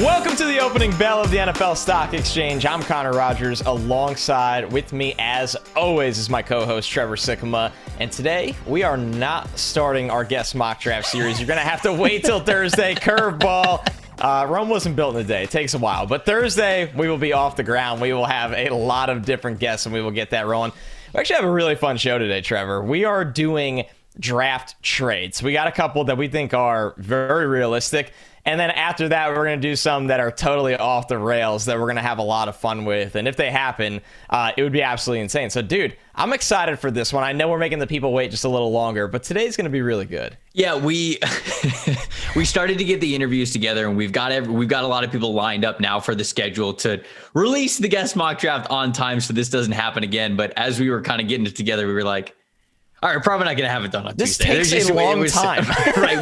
Welcome to the opening bell of the NFL Stock Exchange. I'm Connor Rogers. Alongside with me, as always, is my co-host Trevor Sikkema. And today, we are not starting our guest mock draft series. You're going to have to wait till Thursday. Curveball. Rome wasn't built in a day. It takes a while. But Thursday, we will be off the ground. We will have a lot of different guests, and we will get that rolling. We actually have a really fun show today, Trevor. We are doing draft trades. We got a couple that we think are very realistic. And then after that, we're going to do some that are totally off the rails that we're going to have a lot of fun with. And if they happen, it would be absolutely insane. So, dude, I'm excited for this one. I know we're making the people wait just a little longer, but today's going to be really good. Yeah, we started to get the interviews together, and we've got a lot of people lined up now for the schedule to release the guest mock draft on time so this doesn't happen again. But as we were kind of getting it together, we were like, all right, probably not going to have it done on Tuesday. This takes a long time. Right.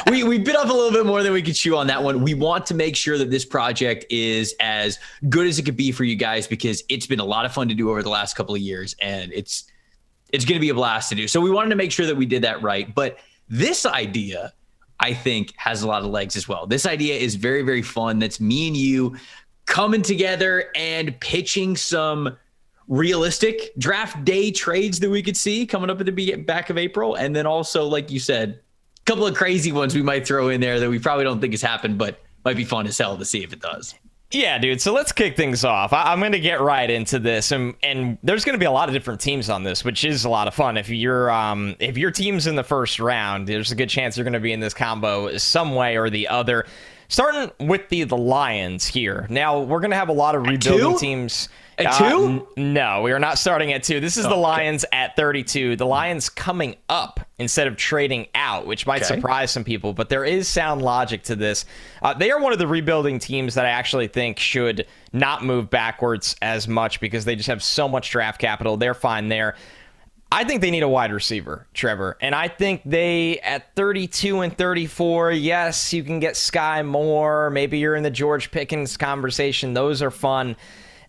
We bit off a little bit more than we could chew on that one. We want to make sure that this project is as good as it could be for you guys because it's been a lot of fun to do over the last couple of years, and it's going to be a blast to do. So we wanted to make sure that we did that right. But this idea, I think, has a lot of legs as well. This idea is very, very fun. That's me and you coming together and pitching some realistic draft day trades that we could see coming up at the back of April. And then also, like you said, a couple of crazy ones we might throw in there that we probably don't think has happened, but might be fun as hell to see if it does. Yeah, dude. So let's kick things off. I'm going to get right into this, and there's going to be a lot of different teams on this, which is a lot of fun. If your team's in the first round, there's a good chance you're going to be in this combo some way or the other. Starting with the Lions here. Now, we're going to have a lot of rebuilding teams. At 2? No, we are not starting at 2. This is the Lions at 32. The Lions coming up instead of trading out, which might surprise some people, but there is sound logic to this. They are one of the rebuilding teams that I actually think should not move backwards as much because they just have so much draft capital. They're fine there. I think they need a wide receiver, Trevor. And I think they, at 32 and 34, yes, you can get Sky Moore. Maybe you're in the George Pickens conversation. Those are fun.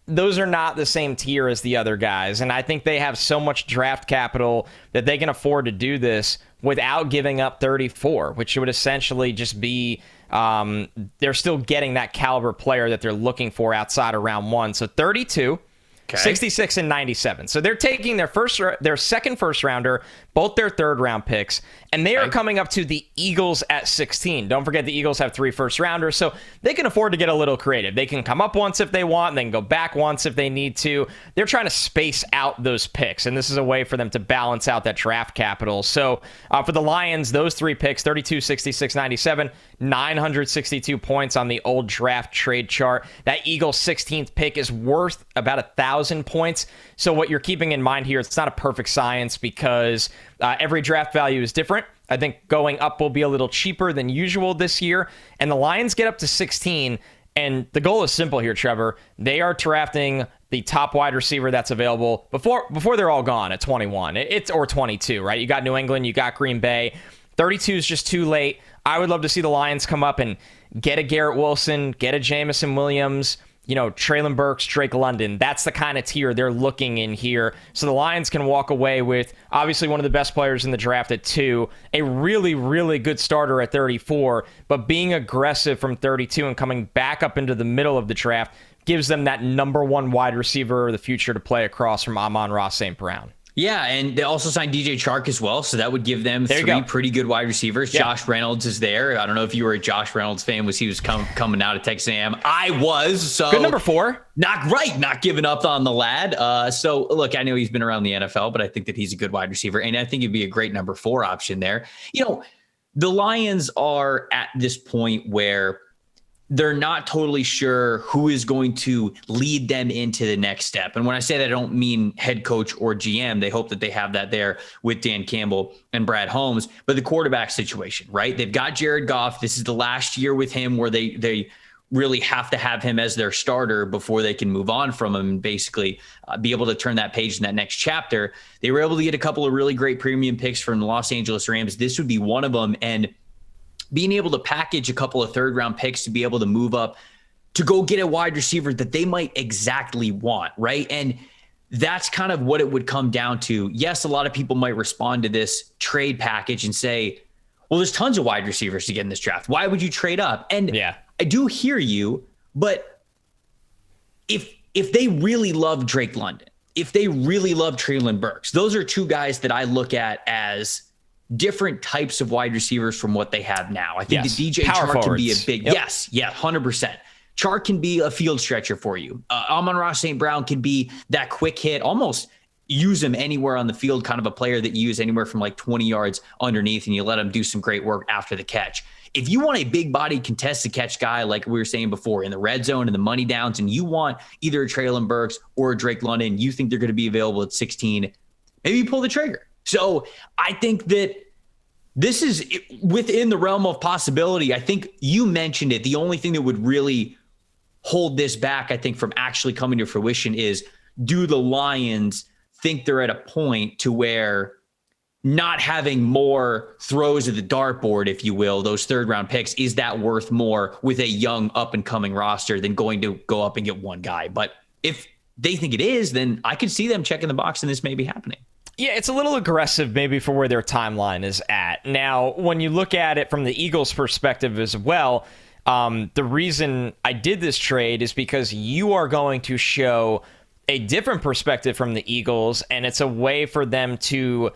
Those are not the same tier as the other guys. And I think they have so much draft capital that they can afford to do this without giving up 34, which would essentially just be they're still getting that caliber player that they're looking for outside of round 1. So 32. 66 and 97. So they're taking their second first rounder, both their third round picks, and they are coming up to the Eagles at 16. Don't forget the Eagles have 3 first rounders, so they can afford to get a little creative. They can come up once if they want, and then go back once if they need to. They're trying to space out those picks, and this is a way for them to balance out that draft capital. So for the Lions, those 3 picks, 32, 66, 97, 962 points on the old draft trade chart. That Eagles 16th pick is worth about 1,000 points. So what you're keeping in mind here, it's not a perfect science because every draft value is different. I think going up will be a little cheaper than usual this year. And the Lions get up to 16. And the goal is simple here, Trevor. They are drafting the top wide receiver that's available before they're all gone at 21. Or 22, right? You got New England, you got Green Bay. 32 is just too late. I would love to see the Lions come up and get a Garrett Wilson, get a Jamison Williams, Treylon Burks, Drake London. That's the kind of tier they're looking in here. So the Lions can walk away with obviously one of the best players in the draft at 2, a really, really good starter at 34, but being aggressive from 32 and coming back up into the middle of the draft gives them that number 1 wide receiver of the future to play across from Amon-Ra St. Brown. Yeah, and they also signed DJ Chark as well, so that would give them 3 pretty good wide receivers. Yeah. Josh Reynolds is there. I don't know if you were a Josh Reynolds fan. He was coming out of Texas A&M. I was. So good number 4. Not giving up on the lad. So look, I know he's been around the NFL, but I think that he's a good wide receiver, and I think he'd be a great number 4 option there. The Lions are at this point where they're not totally sure who is going to lead them into the next step. And when I say that, I don't mean head coach or GM. They hope that they have that there with Dan Campbell and Brad Holmes, but the quarterback situation, right? They've got Jared Goff. This is the last year with him where they really have to have him as their starter before they can move on from him and basically be able to turn that page in that next chapter. They were able to get a couple of really great premium picks from the Los Angeles Rams. This would be one of them. And being able to package a couple of third-round picks to be able to move up to go get a wide receiver that they might exactly want, right? And that's kind of what it would come down to. Yes, a lot of people might respond to this trade package and say, well, there's tons of wide receivers to get in this draft. Why would you trade up? And I do hear you, but if they really love Drake London, if they really love Treylon Burks, those are two guys that I look at as different types of wide receivers from what they have now. I think the DJ Power Chark forwards. can be a big, 100%. Chark can be a field stretcher for you. Amon-Ra St. Brown can be that quick hit, almost use him anywhere on the field, kind of a player that you use anywhere from like 20 yards underneath, and you let him do some great work after the catch. If you want a big body contested catch guy, like we were saying before, in the red zone and the money downs, and you want either a Treylon Burks or a Drake London, you think they're going to be available at 16, maybe you pull the trigger. So I think that this is within the realm of possibility. I think you mentioned it. The only thing that would really hold this back, I think, from actually coming to fruition is, do the Lions think they're at a point to where not having more throws at the dartboard, if you will, those third round picks, is that worth more with a young up and coming roster than going to go up and get one guy? But if they think it is, then I could see them checking the box and this may be happening. Yeah, it's a little aggressive maybe for where their timeline is at. Now, when you look at it from the Eagles' perspective as well, the reason I did this trade is because you are going to show a different perspective from the Eagles, and it's a way for them to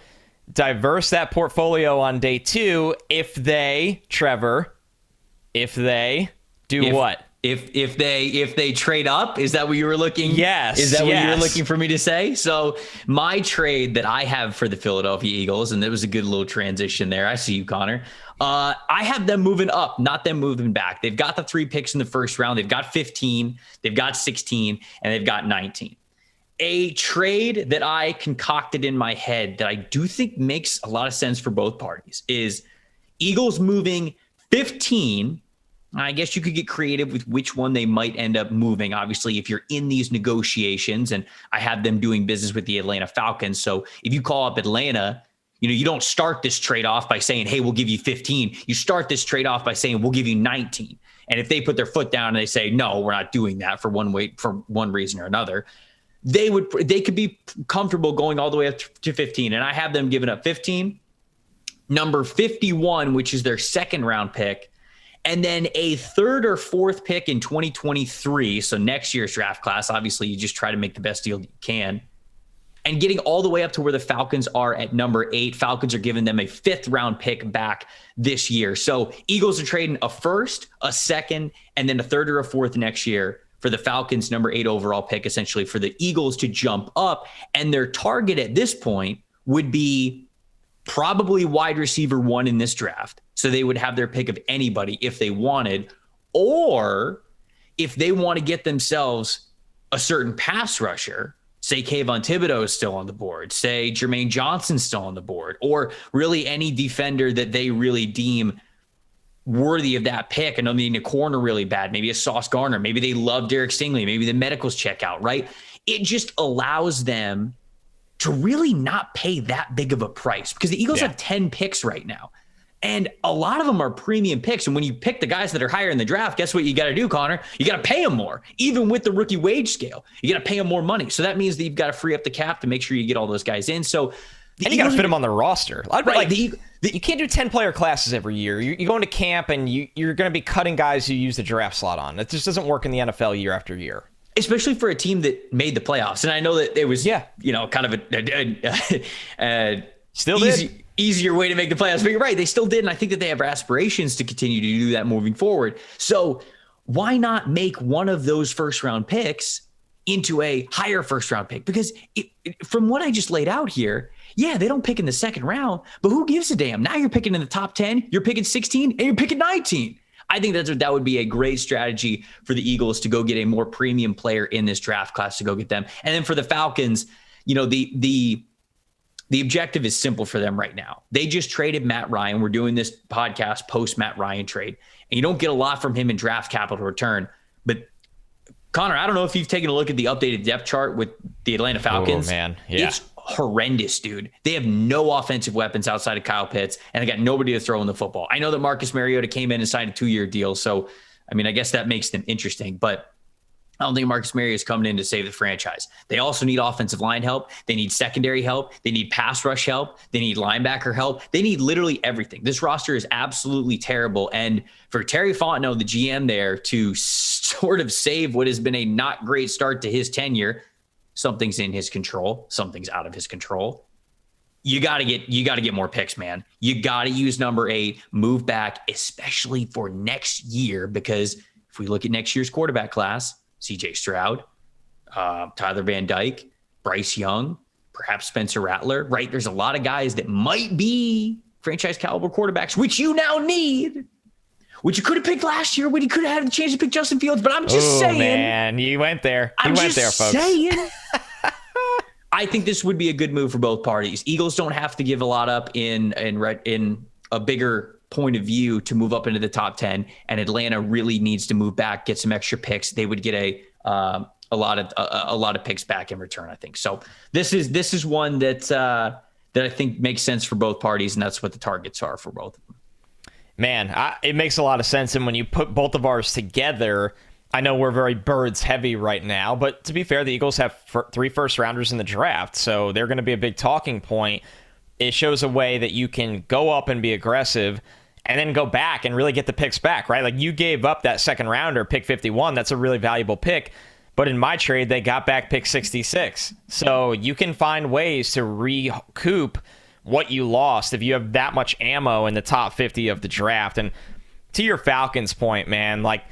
diverse that portfolio on day 2 if they, Trevor, if they what? If they trade up, is that what you were looking? Yes. Is that what you were looking for me to say? So my trade that I have for the Philadelphia Eagles, and it was a good little transition there. I see you, Connor. I have them moving up, not them moving back. They've got the 3 picks in the first round. They've got 15, they've got 16, and they've got 19. A trade that I concocted in my head that I do think makes a lot of sense for both parties is Eagles moving 15. I guess you could get creative with which one they might end up moving. Obviously, if you're in these negotiations, and I have them doing business with the Atlanta Falcons. So if you call up Atlanta, you don't start this trade off by saying, hey, we'll give you 15. You start this trade off by saying, we'll give you 19. And if they put their foot down and they say, no, we're not doing that for one reason or another, they could be comfortable going all the way up to 15. And I have them giving up 15, number 51, which is their second round pick, and then a third or fourth pick in 2023. So next year's draft class, obviously you just try to make the best deal you can, and getting all the way up to where the Falcons are at number 8. Falcons are giving them a 5th round pick back this year. So Eagles are trading a first, a second, and then a third or a fourth next year for the Falcons' number 8 overall pick, essentially for the Eagles to jump up. And their target at this point would be probably wide receiver 1 in this draft. So they would have their pick of anybody if they wanted, or if they want to get themselves a certain pass rusher, say Kayvon Thibodeau is still on the board, say Jermaine Johnson's still on the board, or really any defender that they really deem worthy of that pick. I know they need a corner really bad, maybe a Sauce Gardner, maybe they love Derek Stingley, maybe the medicals check out, right? It just allows them to really not pay that big of a price, because the Eagles have 10 picks right now. And a lot of them are premium picks. And when you pick the guys that are higher in the draft, guess what you got to do, Connor? You got to pay them more. Even with the rookie wage scale, you got to pay them more money. So that means that you've got to free up the cap to make sure you get all those guys in. So and you got to fit them on the roster. Right. You can't do 10-player classes every year. You go into camp and you're going to be cutting guys who use the draft slot on. It just doesn't work in the NFL year after year. Especially for a team that made the playoffs. And I know that it was, kind of a still easier way to make the playoffs. But you're right, they still did. And I think that they have aspirations to continue to do that moving forward. So why not make one of those first round picks into a higher first round pick? Because from what I just laid out here, they don't pick in the second round, but who gives a damn? Now you're picking in the top 10, you're picking 16, and you're picking 19. I think that would be a great strategy for the Eagles to go get a more premium player in this draft class to go get them. And then for the Falcons, the objective is simple for them right now. They just traded Matt Ryan. We're doing this podcast post Matt Ryan trade, and you don't get a lot from him in draft capital return. But Connor, I don't know if you've taken a look at the updated depth chart with the Atlanta Falcons. Oh man, yeah. It's horrendous, dude. They have no offensive weapons outside of Kyle Pitts, and they got nobody to throw in the football. I know that Marcus Mariota came in and signed a 2-year deal, so I guess that makes them interesting. But I don't think Marcus Mariota is coming in to save the franchise. They also need offensive line help. They need secondary help. They need pass rush help. They need linebacker help. They need literally everything. This roster is absolutely terrible. And for Terry Fontenot, the GM there, to sort of save what has been a not great start to his tenure, something's in his control. Something's out of his control. You got to get more picks, man. You got to use number 8, move back, especially for next year, because if we look at next year's quarterback class, CJ Stroud, Tyler Van Dyke, Bryce Young, perhaps Spencer Rattler, right? There's a lot of guys that might be franchise caliber quarterbacks, which you now need, which you could have picked last year when you could have had the chance to pick Justin Fields. But I'm just saying. Man, you went there. You went there, folks. Saying, I think this would be a good move for both parties. Eagles don't have to give a lot up in a bigger point of view to move up into the top 10, and Atlanta really needs to move back, get some extra picks. They would get a lot of picks back in return, I think. So this is one that I think makes sense for both parties, and that's what the targets are for both of them. Man, it makes a lot of sense, and when you put both of ours together, I know we're very birds heavy right now, but to be fair, the Eagles have 3 first-rounders in the draft, so they're going to be a big talking point. It shows a way that you can go up and be aggressive and then go back and really get the picks back, right? Like, you gave up that second rounder, pick 51. That's a really valuable pick. But in my trade, they got back pick 66. So you can find ways to recoup what you lost if you have that much ammo in the top 50 of the draft. And to your Falcons point, man, like,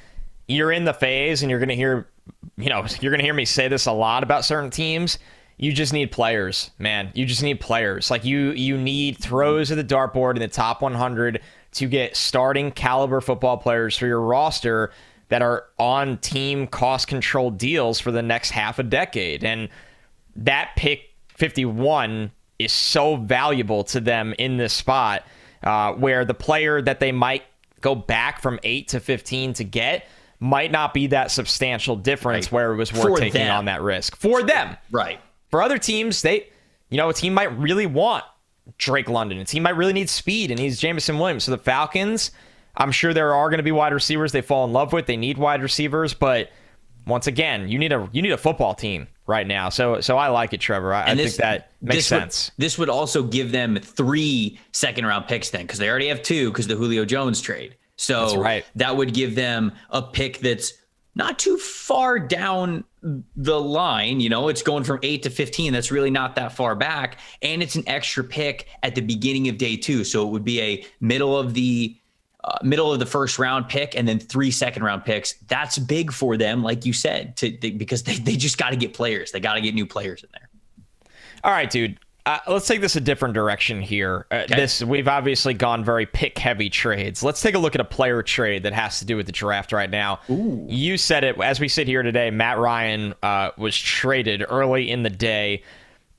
you're in the phase, and you're going to hear me say this a lot about certain teams. You just need players, man. You just need players. Like, you need throws at the dartboard in the top 100 to get starting caliber football players for your roster that are on team cost control deals for the next half a decade. And that pick 51 is so valuable to them in this spot, where the player that they might go back from 8 to 15 to get might not be that substantial difference, right, where it was worth taking on that risk for them. Right. For other teams, a team might really want Drake London. A team might really need speed, and he's Jameson Williams. So the Falcons, I'm sure there are going to be wide receivers they fall in love with. They need wide receivers, but once again, you need a football team right now. So I like it, Trevor. I think that makes sense. This would also give them 3 second-round picks then, because they already have 2 because of the Julio Jones trade. So that's right. That would give them a pick that's not too far down the line. It's going from 8 to 15. That's really not that far back. And it's an extra pick at the beginning of day 2. So it would be a middle of the first round pick and then 3 second-round picks. That's big for them, like you said, because they just got to get players. They got to get new players in there. All right, dude. Let's take this a different direction here. Okay. We've obviously gone very pick-heavy trades. Let's take a look at a player trade that has to do with the draft right now. Ooh. You said it. As we sit here today, Matt Ryan was traded early in the day,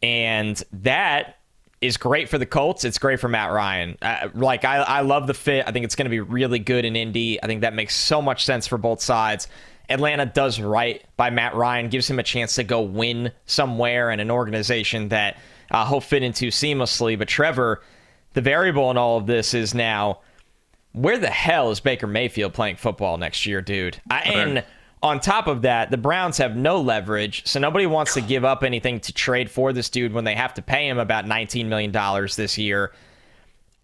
and that is great for the Colts. It's great for Matt Ryan. I love the fit. I think it's going to be really good in Indy. I think that makes so much sense for both sides. Atlanta does right by Matt Ryan, gives him a chance to go win somewhere in an organization that he'll fit into seamlessly. But Trevor, the variable in all of this is now, where the hell is Baker Mayfield playing football next year, dude? And on top of that, the Browns have no leverage, so nobody wants to give up anything to trade for this dude when they have to pay him about $19 million this year.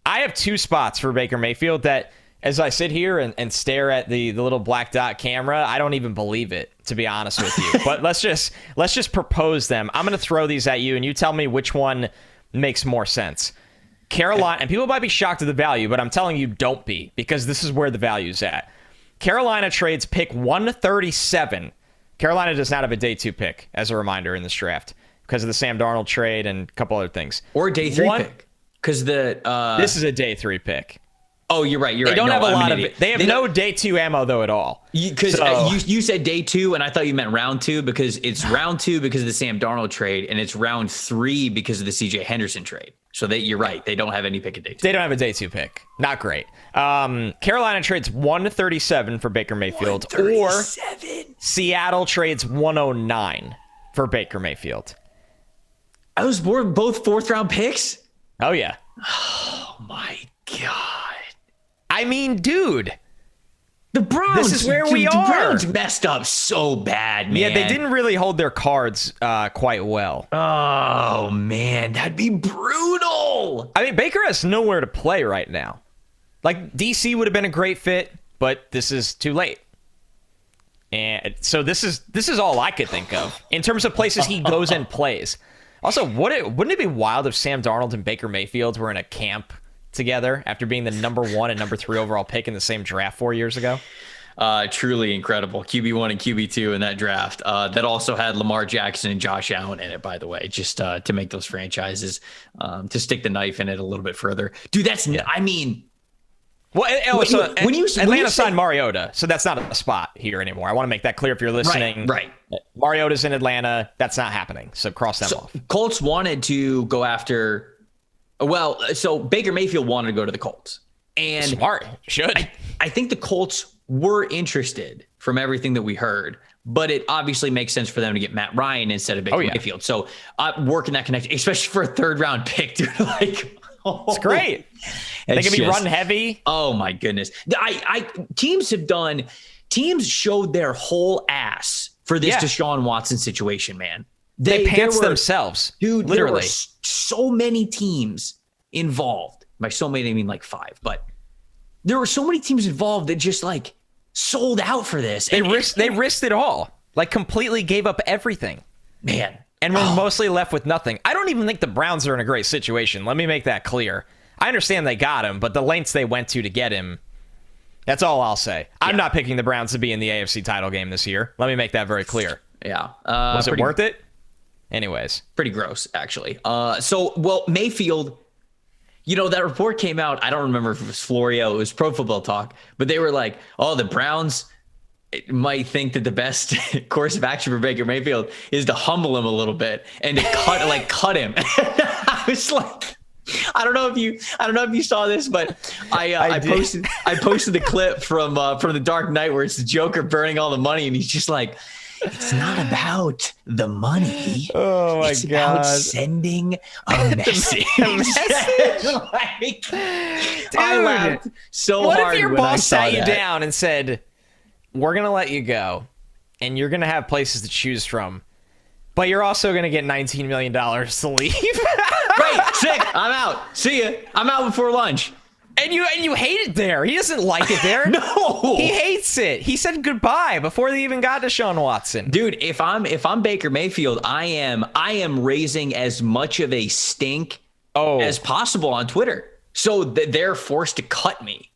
I have 2 spots for Baker Mayfield that, as I sit here and stare at the little black dot camera, I don't even believe it, to be honest with you. But let's just propose them. I'm going to throw these at you, and you tell me which one makes more sense. Carolina, and people might be shocked at the value, but I'm telling you, don't be, because this is where the value's at. Carolina trades pick 137. Carolina does not have a day 2 pick, as a reminder, in this draft because of the Sam Darnold trade and a couple other things. Or a day 3 pick. Because this is a day 3 pick. Oh, you're right. They don't have a lot of it. They have no day 2 ammo, though, at all. Because you said day 2, and I thought you meant round 2, because it's round 2 because of the Sam Darnold trade, and it's round 3 because of the CJ Henderson trade. So you're right. They don't have any pick at day 2. They don't have a day 2 pick. Not great. Carolina trades 137 for Baker Mayfield. 137. Or Seattle trades 109 for Baker Mayfield. Those were both 4th-round picks? Oh, yeah. Oh, my God. I mean, dude, The Browns. This is where we The are. Browns messed up so bad, man. Yeah, they didn't really hold their cards quite well. Oh, man. That'd be brutal. I mean, Baker has nowhere to play right now. Like, DC would have been a great fit, but this is too late. And so this is all I could think of in terms of places he goes and plays. Also, wouldn't it be wild if Sam Darnold and Baker Mayfield were in a camp together after being the number 1 and number 3 overall pick in the same draft 4 years ago? Truly incredible. QB1 and QB2 in that draft. That also had Lamar Jackson and Josh Allen in it, by the way, just to make those franchises, to stick the knife in it a little bit further. Dude, I mean... Well, Atlanta signed Mariota, so that's not a spot here anymore. I want to make that clear if you're listening. Right. Mariota's in Atlanta. That's not happening, so cross them off. Colts wanted to go after... Well, so Baker Mayfield wanted to go to the Colts. And smart. Should. I think the Colts were interested from everything that we heard, but it obviously makes sense for them to get Matt Ryan instead of Baker Mayfield. So working that connection, especially for a 3rd round pick, dude, like... It's great. They can be run heavy. Oh my goodness. Teams showed their whole ass for this Deshaun Watson situation, man. They pants themselves. Dude, literally. There were so many teams involved. By so many, I mean like 5, but there were so many teams involved that just like sold out for this. They risked it all. Like completely gave up everything. Man. And we're mostly left with nothing. I don't even think the Browns are in a great situation. Let me make that clear. I understand they got him, but the lengths they went to get him, that's all I'll say. Yeah. I'm not picking the Browns to be in the AFC title game this year. Let me make that very clear. Yeah. Was it worth it? Anyways. Pretty gross, actually. Mayfield, that report came out. I don't remember if it was Florio, it was Pro Football Talk, but they were like, oh, the Browns might think that the best course of action for Baker Mayfield is to humble him a little bit and to cut him. I was like, I don't know if you saw this, but I posted the clip from The Dark Knight where it's the Joker burning all the money and he's just like, it's not about the money. Oh my God. About sending a message. Like, dude, I laughed so hard. What if your when I boss saw sat you that. down and said, we're going to let you go, and you're going to have places to choose from, but you're also going to get $19 million to leave? Great, sick, I'm out. See ya. I'm out before lunch. And you hate it there. He doesn't like it there. No. He hates it. He said goodbye before they even got to Deshaun Watson. Dude, if I'm Baker Mayfield, I am raising as much of a stink as possible on Twitter. So that they're forced to cut me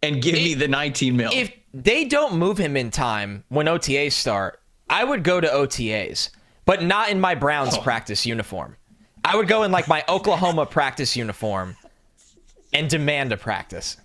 and give me the 19 mil. If they don't move him in time when OTAs start, I would go to OTAs, but not in my Browns practice uniform. I would go in like my Oklahoma practice uniform and demand a practice.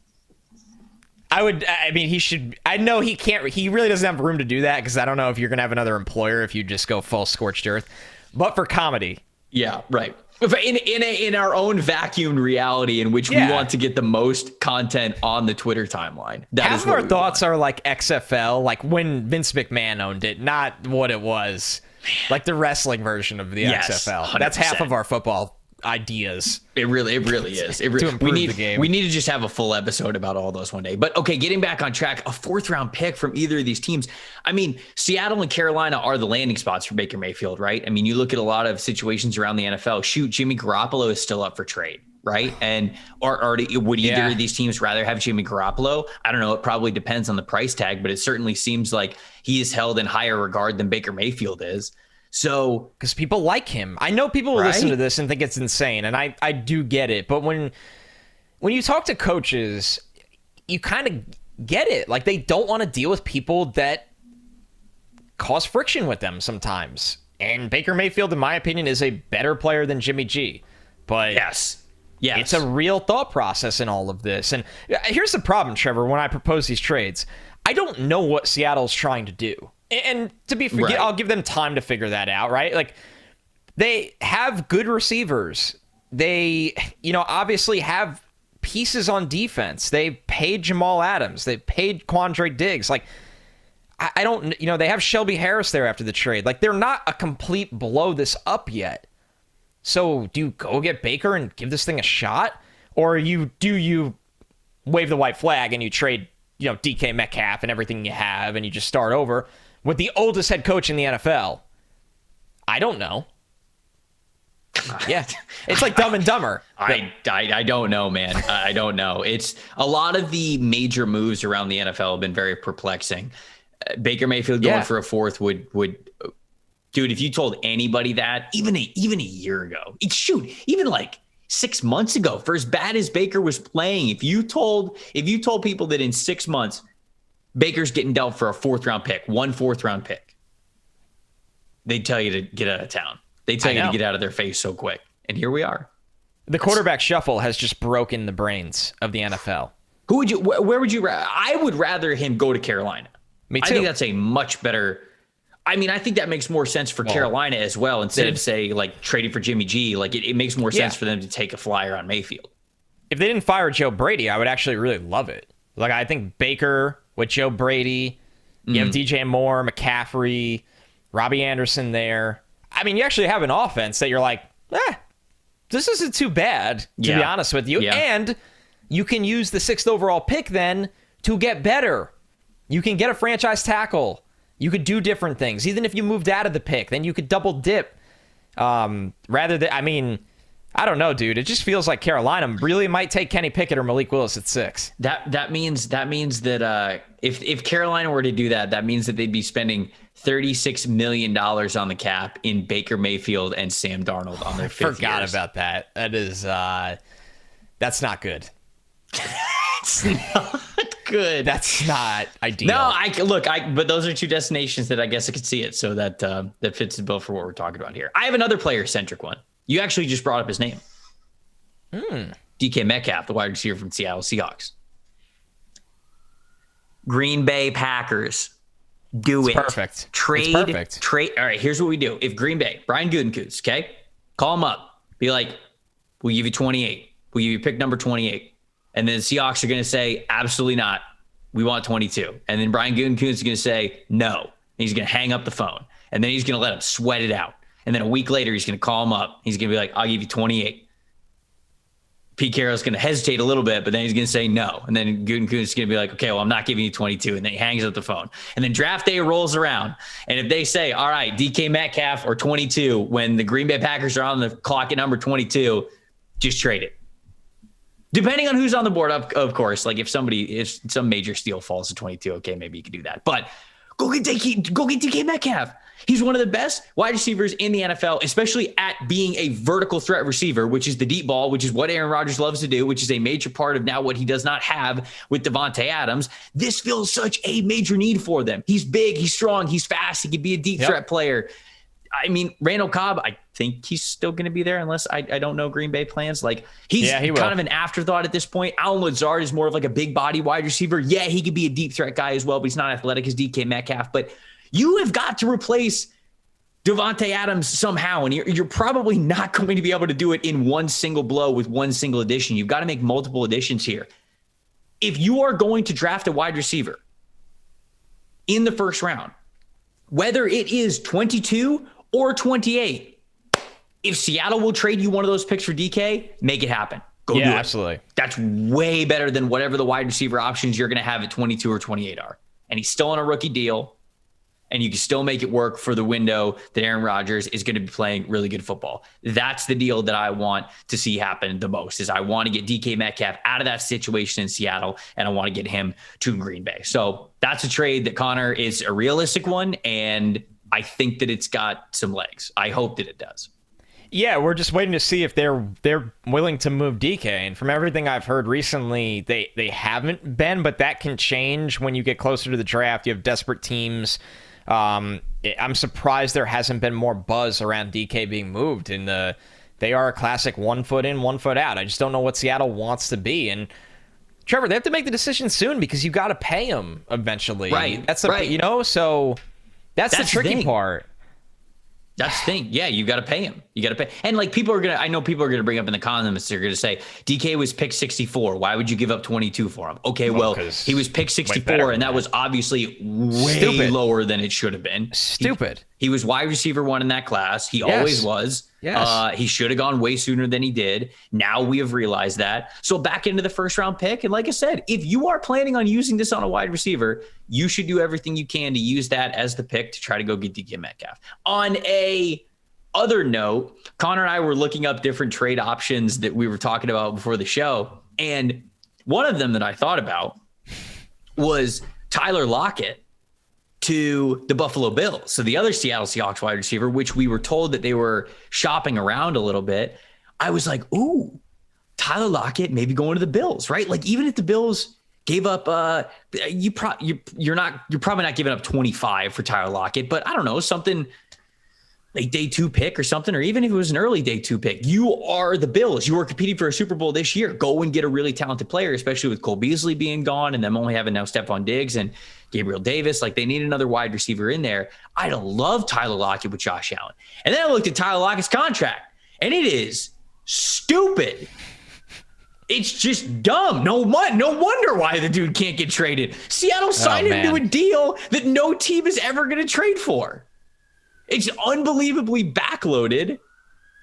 I know he can't, he really doesn't have room to do that because I don't know if you're going to have another employer if you just go full scorched earth, but for comedy. Yeah, right. In our own vacuumed reality in which we want to get the most content on the Twitter timeline. Half of our thoughts are like XFL, like when Vince McMahon owned it, not what it was. Like the wrestling version of the XFL. 100%. That's half of our football ideas. It really is. To improve the game. We need to just have a full episode about all those one day. But okay, getting back on track, a 4th round pick from either of these teams. I mean, Seattle and Carolina are the landing spots for Baker Mayfield, right? I mean, you look at a lot of situations around the NFL. Shoot, Jimmy Garoppolo is still up for trade, right? And would either of these teams rather have Jimmy Garoppolo? I don't know. It probably depends on the price tag, but it certainly seems like he is held in higher regard than Baker Mayfield is. So, because people like him. I know people will listen to this and think it's insane, and I do get it. But when you talk to coaches, you kind of get it. Like, they don't want to deal with people that cause friction with them sometimes. And Baker Mayfield, in my opinion, is a better player than Jimmy G. But yes. It's a real thought process in all of this. And here's the problem, Trevor, when I propose these trades. I don't know what Seattle's trying to do. And to be fair, I'll give them time to figure that out, right? Like, they have good receivers. They, obviously have pieces on defense. They paid Jamal Adams. They paid Quandre Diggs. Like, I don't, they have Shelby Harris there after the trade. Like, they're not a complete blow this up yet. So do you go get Baker and give this thing a shot? Or do you wave the white flag and you trade DK Metcalf and everything you have, and you just start over with the oldest head coach in the NFL? I don't know. Yeah, it's like Dumb and Dumber. I don't know, man. I don't know. It's a lot of the major moves around the NFL have been very perplexing. Baker Mayfield going for a fourth would, dude. If you told anybody that, even a year ago, even like 6 months ago, for as bad as Baker was playing, if you told people that in 6 months Baker's getting dealt for a one fourth round pick, they'd tell you to get out of town. They tell you to get out of their face so quick. And here we are. The quarterback shuffle has just broken the brains of the NFL. Where would you I would rather him go to Carolina. Me too. I think that's a much better. I mean, I think that makes more sense for Carolina as well, instead of, say, like trading for Jimmy G. Like it makes more sense for them to take a flyer on Mayfield. If they didn't fire Joe Brady, I would actually really love it. Like, I think Baker with Joe Brady, you have DJ Moore, McCaffrey, Robbie Anderson there. I mean, you actually have an offense that you're like, this isn't too bad, to be honest with you. Yeah. And you can use the 6th overall pick then to get better. You can get a franchise tackle. You could do different things. Even if you moved out of the pick, then you could double dip. Rather than, I mean, I don't know, dude. It just feels like Carolina really might take Kenny Pickett or Malik Willis at 6. That means that if Carolina were to do that, that means that they'd be spending $36 million on the cap in Baker Mayfield and Sam Darnold on their 5th years. Forgot about that. That is that's not good. It's not good. That's not ideal. No, but those are two destinations that I guess I could see it. So that fits the bill for what we're talking about here. I have another player-centric one. You actually just brought up his name. DK Metcalf, the wide receiver from Seattle Seahawks. Green Bay Packers. Do it. Perfect. Trade. All right, here's what we do. If Green Bay, Brian Gutekunst, okay? Call him up. Be like, we'll give you 28. We'll give you pick number 28. And then the Seahawks are going to say, absolutely not. We want 22. And then Brian Gutekunst is going to say, no. And he's going to hang up the phone. And then he's going to let him sweat it out. And then a week later, he's going to call him up. He's going to be like, I'll give you 28. Pete Carroll's going to hesitate a little bit, but then he's going to say no. And then Gutekunst is going to be like, okay, well, I'm not giving you 22. And then he hangs up the phone. And then draft day rolls around. And if they say, all right, DK Metcalf or 22, when the Green Bay Packers are on the clock at number 22, just trade it. Depending on who's on the board, of course. Like if some major steal falls to 22, okay, maybe you could do that. But go get DK Metcalf. He's one of the best wide receivers in the NFL, especially at being a vertical threat receiver, which is the deep ball, which is what Aaron Rodgers loves to do, which is a major part of now what he does not have with Davante Adams. This feels such a major need for them. He's big, he's strong, he's fast, he could be a deep threat player. I mean, Randall Cobb, I think he's still going to be there unless I don't know Green Bay plans. Like he's kind of an afterthought at this point. Allen Lazard is more of like a big body wide receiver. Yeah, he could be a deep threat guy as well, but he's not athletic as DK Metcalf. But you have got to replace Davante Adams somehow, and you're probably not going to be able to do it in one single blow with one single addition. You've got to make multiple additions here. If you are going to draft a wide receiver in the first round, whether it is 22 or 28, if Seattle will trade you one of those picks for DK, make it happen. Go do it. Absolutely. That's way better than whatever the wide receiver options you're going to have at 22 or 28 are. And he's still on a rookie deal. And you can still make it work for the window that Aaron Rodgers is going to be playing really good football. That's the deal that I want to see happen the most, is I want to get DK Metcalf out of that situation in Seattle, and I want to get him to Green Bay. So that's a trade that, Connor, is a realistic one, and I think that it's got some legs. I hope that it does. Yeah, we're just waiting to see if they're willing to move DK. And from everything I've heard recently, they haven't been, but that can change when you get closer to the draft. You have desperate teams. I'm surprised there hasn't been more buzz around DK being moved. And they are a classic 1 foot in, 1 foot out. I just don't know what Seattle wants to be. And Trevor, they have to make the decision soon because you got to pay him eventually. Right. So that's the tricky part. That's the thing. Yeah, you got to pay him. You got to pay. And like I know people are going to bring up in the comments, they're going to say, DK was pick 64. Why would you give up 22 for him? Okay, well, he was pick 64, and that was obviously way lower than it should have been. Stupid. He was wide receiver 1 in that class. He always was. Yes. He should have gone way sooner than he did. Now we have realized that. So back into the first round pick. And like I said, if you are planning on using this on a wide receiver, you should do everything you can to use that as the pick to try to go get DK Metcalf. On a other note, Connor and I were looking up different trade options that we were talking about before the show. And one of them that I thought about was Tyler Lockett to the Buffalo Bills. So the other Seattle Seahawks wide receiver, which we were told that they were shopping around a little bit. I was like, ooh, Tyler Lockett maybe going to the Bills, right? Like even if the Bills gave up, you're probably not giving up 25 for Tyler Lockett, but I don't know, something like day 2 pick or something, or even if it was an early day 2 pick, you are the Bills. You are competing for a Super Bowl this year. Go and get a really talented player, especially with Cole Beasley being gone and them only having now Stephon Diggs and Gabriel Davis. Like they need another wide receiver in there. I'd love Tyler Lockett with Josh Allen. And then I looked at Tyler Lockett's contract and it is stupid. It's just dumb. No wonder why the dude can't get traded. Seattle signed him to a deal that no team is ever going to trade for. It's unbelievably backloaded.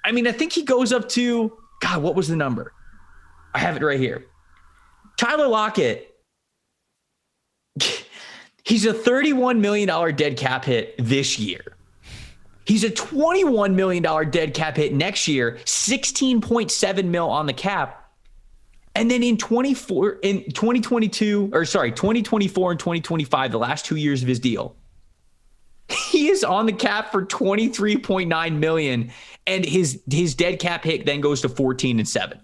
I mean, I think he goes up to, God, what was the number? I have it right here. Tyler Lockett, he's a $31 million dead cap hit this year. He's a $21 million dead cap hit next year, 16.7 mil on the cap. And then in 2024 and 2025, the last 2 years of his deal, he is on the cap for $23.9 million, and his dead cap hit then goes to 14-7.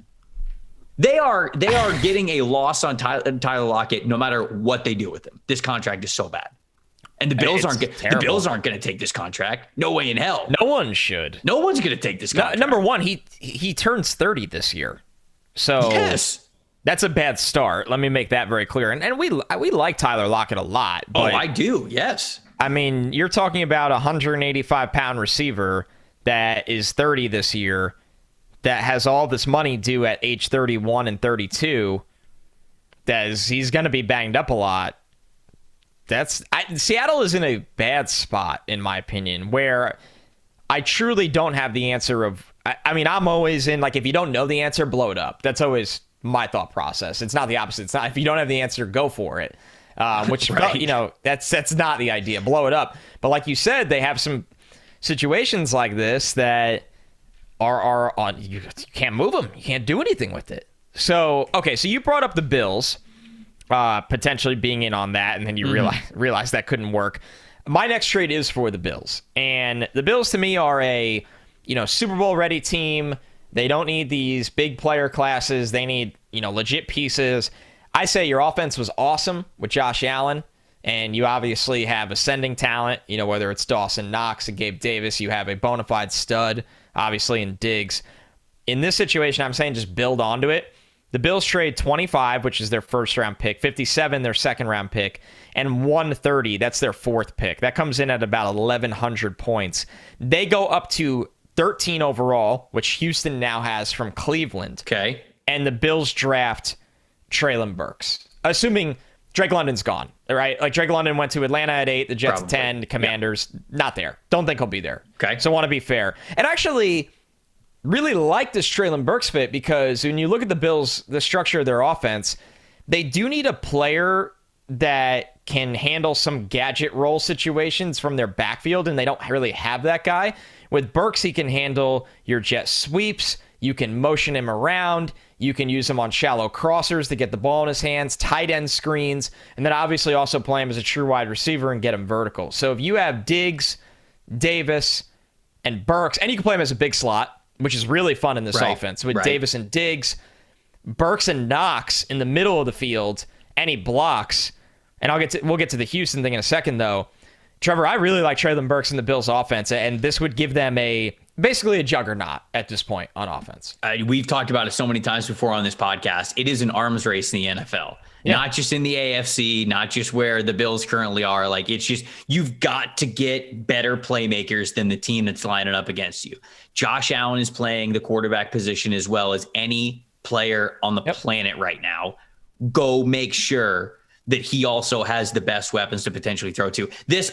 They are getting a loss on Tyler Lockett no matter what they do with him. This contract is so bad, and the Bills aren't going to take this contract. No way in hell. No one should. No one's going to take this contract. Number one, he turns 30 this year, so yes. That's a bad start. Let me make that very clear. And we like Tyler Lockett a lot. But, I do. Yes. I mean, you're talking about a 185-pound receiver that is 30 this year that has all this money due at age 31 and 32. He's going to be banged up a lot. Seattle is in a bad spot, in my opinion, where I truly don't have the answer of... I mean, I'm always in, like, if you don't know the answer, blow it up. That's always my thought process. It's not the opposite. It's not, if you don't have the answer, go for it. Which, right. That's not the idea. Blow it up. But like you said, they have some situations like this that are on. You can't move them. You can't do anything with it. So, okay. So you brought up the Bills potentially being in on that, and then you realize that couldn't work. My next trade is for the Bills. And the Bills, to me, are a Super Bowl ready team. They don't need these big player classes. They need, legit pieces. I say your offense was awesome with Josh Allen, and you obviously have ascending talent, whether it's Dawson Knox and Gabe Davis. You have a bona fide stud, obviously, in Diggs. In this situation, I'm saying just build onto it. The Bills trade 25, which is their first-round pick, 57, their second-round pick, and 130, that's their fourth pick. That comes in at about 1,100 points. They go up to 13 overall, which Houston now has from Cleveland. Okay. And the Bills draft Treylon Burks, assuming Drake London's gone, right? Like Drake London went to Atlanta at 8, the Jets at 10, the Commanders, not there. Don't think he'll be there. Okay. So I want to be fair. And actually really like this Treylon Burks fit because when you look at the Bills, the structure of their offense, they do need a player that can handle some gadget role situations from their backfield, and they don't really have that guy. With Burks, he can handle your jet sweeps. You can motion him around. You can use him on shallow crossers to get the ball in his hands, tight end screens, and then obviously also play him as a true wide receiver and get him vertical. So if you have Diggs, Davis, and Burks, and you can play him as a big slot, which is really fun in this offense, with Davis and Diggs, Burks and Knox in the middle of the field, and he blocks. And we'll get to the Houston thing in a second, though. Trevor, I really like Treylon Burks in the Bills offense, and this would give them a basically a juggernaut at this point on offense. We've talked about it so many times before on this podcast. It is an arms race in the NFL, not just in the AFC, not just where the Bills currently are. Like, it's just, you've got to get better playmakers than the team that's lining up against you. Josh Allen is playing the quarterback position as well as any player on the planet right now. Go make sure that he also has the best weapons to potentially throw to.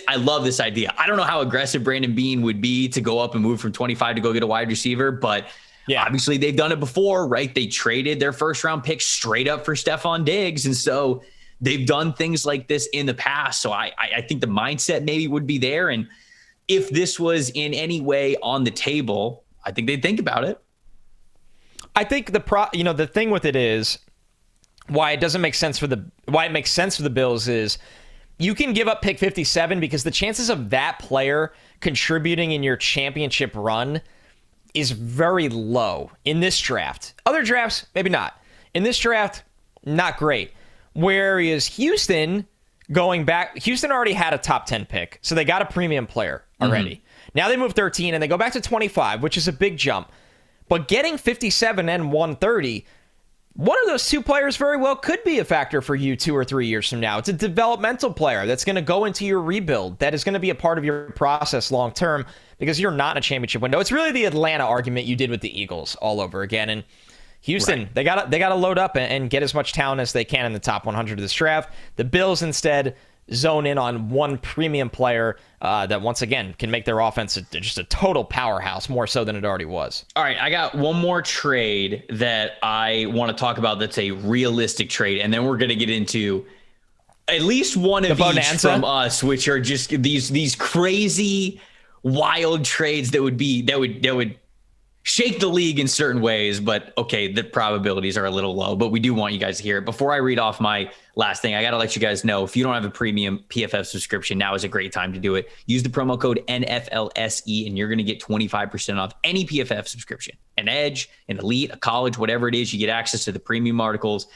I love this idea. I don't know how aggressive Brandon Beane would be to go up and move from 25 to go get a wide receiver, but obviously they've done it before, right? They traded their first round pick straight up for Stephon Diggs. And so they've done things like this in the past. So I think the mindset maybe would be there. And if this was in any way on the table, I think they'd think about it. I think the thing with it is, why it makes sense for the Bills is you can give up pick 57 because the chances of that player contributing in your championship run is very low in this draft. Other drafts, maybe not. In this draft, not great. Whereas Houston already had a top 10 pick, so they got a premium player already. Now they move 13 and they go back to 25, which is a big jump. But getting 57 and 130, one of those two players very well could be a factor for you 2 or 3 years from now. It's a developmental player that's going to go into your rebuild, that is going to be a part of your process long term because you're not in a championship window. It's really the Atlanta argument you did with the Eagles all over again. And Houston, they got to load up and get as much talent as they can in the top 100 of this draft. The Bills instead zone in on one premium player that once again can make their offense just a total powerhouse, more so than it already was. All right, I got one more trade that I want to talk about that's a realistic trade, and then we're going to get into at least one of each from us, which are just these crazy, wild trades that would shake the league in certain ways, but okay, the probabilities are a little low, but we do want you guys to hear it. Before I read off my last thing, I got to let you guys know, if you don't have a premium PFF subscription, now is a great time to do it. Use the promo code NFLSE and you're going to get 25% off any PFF subscription. An Edge, an Elite, a College, whatever it is, you get access to the premium articles,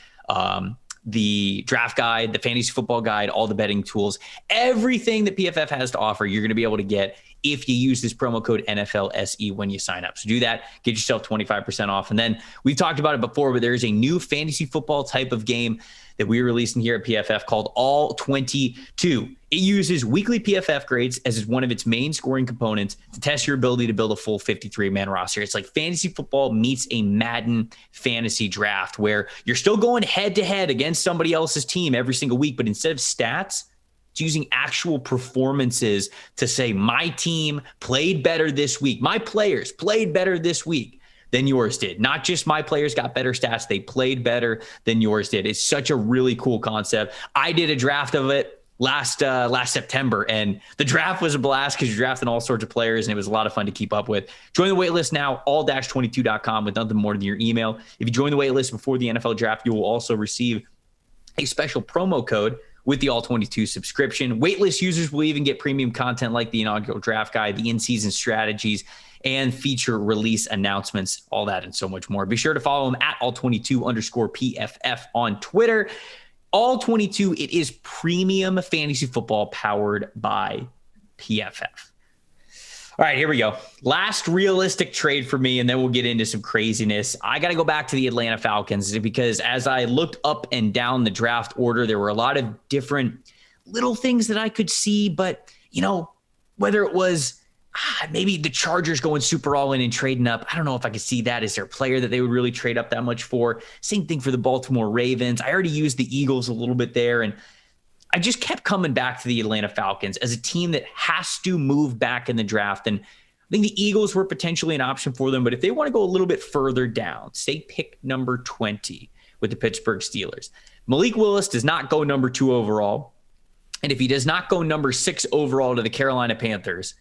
the draft guide, the fantasy football guide, all the betting tools, everything that PFF has to offer, you're going to be able to get if you use this promo code NFLSE when you sign up. So do that, get yourself 25% off. And then we've talked about it before, but there's a new fantasy football type of game that we're releasing here at PFF called All 22. It uses weekly PFF grades as one of its main scoring components to test your ability to build a full 53-man roster. It's like fantasy football meets a Madden fantasy draft where you're still going head-to-head against somebody else's team every single week, but instead of stats, it's using actual performances to say my team played better this week. My players played better this week than yours did. Not just my players got better stats. They played better than yours did. It's such a really cool concept. I did a draft of it last September, and the draft was a blast because you're drafting all sorts of players, and it was a lot of fun to keep up with. Join the waitlist now, all-22.com, with nothing more than your email. If you join the waitlist before the NFL draft, you will also receive a special promo code with the All-22 subscription. Waitlist users will even get premium content like the inaugural draft guide, the in-season strategies, and feature release announcements, all that and so much more. Be sure to follow them at All22_PFF on Twitter. All-22, it is premium fantasy football powered by PFF. All right, here we go. Last realistic trade for me, and then we'll get into some craziness. I got to go back to the Atlanta Falcons because as I looked up and down the draft order, there were a lot of different little things that I could see. But, whether it was maybe the Chargers going super all in and trading up, I don't know if I could see that. Is there a player that they would really trade up that much for? Same thing for the Baltimore Ravens. I already used the Eagles a little bit there, and I just kept coming back to the Atlanta Falcons as a team that has to move back in the draft. And I think the Eagles were potentially an option for them. But if they want to go a little bit further down, say pick number 20 with the Pittsburgh Steelers, Malik Willis does not go number 2 overall. And if he does not go number 6 overall to the Carolina Panthers,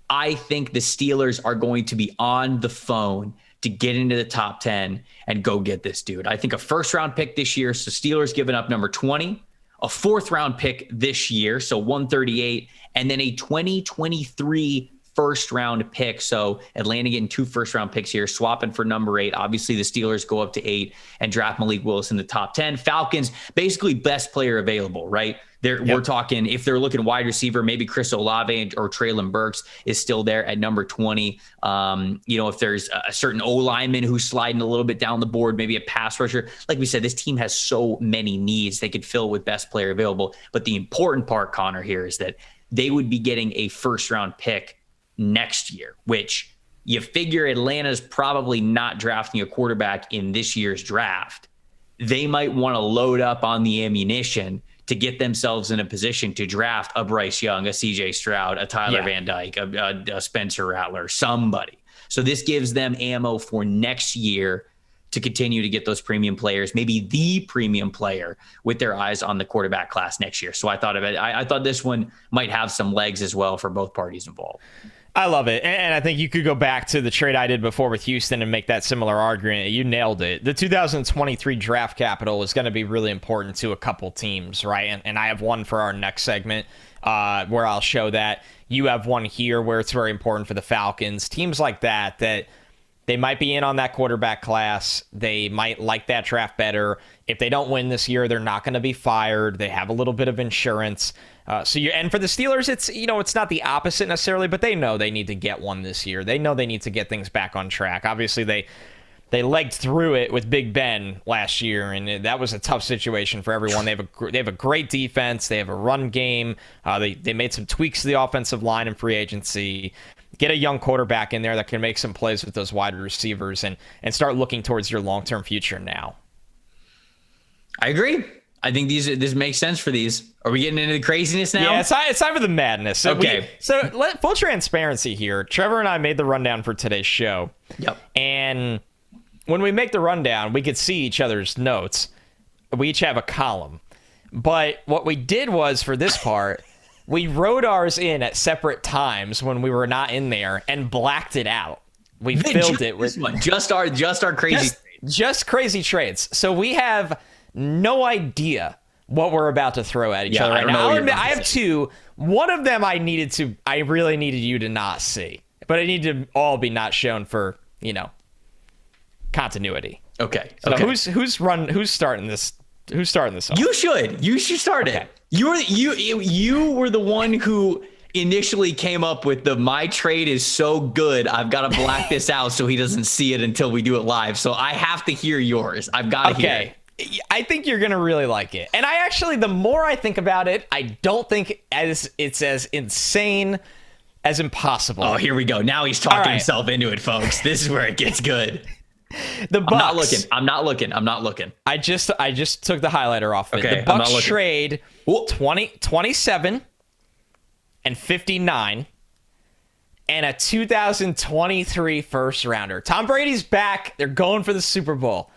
I think the Steelers are going to be on the phone to get into the top 10 and go get this dude. I think a first-round pick this year, so Steelers giving up number 20, a 4th-round pick this year, so 138, and then a 2023 first-round pick. So Atlanta getting 2 first-round picks here, swapping for number 8. Obviously, the Steelers go up to 8 and draft Malik Willis in the top 10. Falcons, basically best player available, right? We're talking, if they're looking wide receiver, maybe Chris Olave or Treylon Burks is still there at number 20. If there's a certain O-lineman who's sliding a little bit down the board, maybe a pass rusher. Like we said, this team has so many needs they could fill with best player available. But the important part, Connor, here is that they would be getting a first-round pick next year, which you figure Atlanta's probably not drafting a quarterback in this year's draft. They might want to load up on the ammunition to get themselves in a position to draft a Bryce Young, a CJ Stroud, a Tyler Van Dyke, a Spencer Rattler, somebody. So this gives them ammo for next year to continue to get those premium players, maybe the premium player, with their eyes on the quarterback class next year. So I thought of it. I thought this one might have some legs as well for both parties involved. I love it. And I think you could go back to the trade I did before with Houston and make that similar argument. You nailed it. The 2023 draft capital is going to be really important to a couple teams, right? And I have one for our next segment where I'll show that. You have one here where it's very important for the Falcons. Teams like that they might be in on that quarterback class. They might like that draft better. If they don't win this year, they're not going to be fired. They have a little bit of insurance. And for the Steelers, it's not the opposite necessarily, but they know they need to get one this year. They know they need to get things back on track. Obviously, they legged through it with Big Ben last year, and that was a tough situation for everyone. They have a great defense. They have a run game. They made some tweaks to the offensive line in free agency. Get a young quarterback in there that can make some plays with those wide receivers and start looking towards your long-term future now. I agree. I think this makes sense for these. Are we getting into the craziness now? Yeah, it's time for the madness. So okay. Full transparency here. Trevor and I made the rundown for today's show. Yep. And when we make the rundown, we could see each other's notes. We each have a column. But what we did was, for this part, we wrote ours in at separate times when we were not in there and blacked it out. We filled it with just our crazy just crazy trades. So we have no idea what we're about to throw at each other right now. I'll admit, I have two. One of them I really needed you to not see, but it needed to all be not shown for, continuity. Okay. So who's starting this? Who's starting this off? You should start it. You were the one who initially came up with my trade is so good, I've got to black this out so he doesn't see it until we do it live. So I have to hear yours. I've got to hear it. I think you're going to really like it. And the more I think about it, I don't think it's as insane as impossible. Oh, here we go. Now he's talking himself into it, folks. This is where it gets good. The Bucks. I'm not looking. I just took the highlighter off of it. Okay, the Bucks trade 27 and 59 and a 2023 first rounder. Tom Brady's back. They're going for the Super Bowl.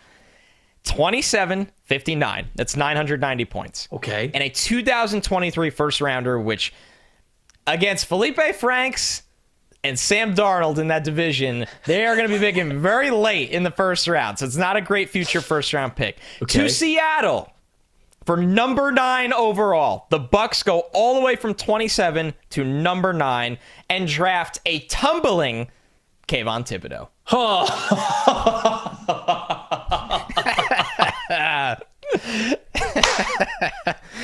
27-59. That's 990 points. Okay. And a 2023 first rounder, which against Felipe Franks and Sam Darnold in that division, they are going to be picking very late in the first round. So it's not a great future first round pick. Okay. To Seattle for number 9 overall. The Bucks go all the way from 27 to number 9 and draft a tumbling Kayvon Thibodeau.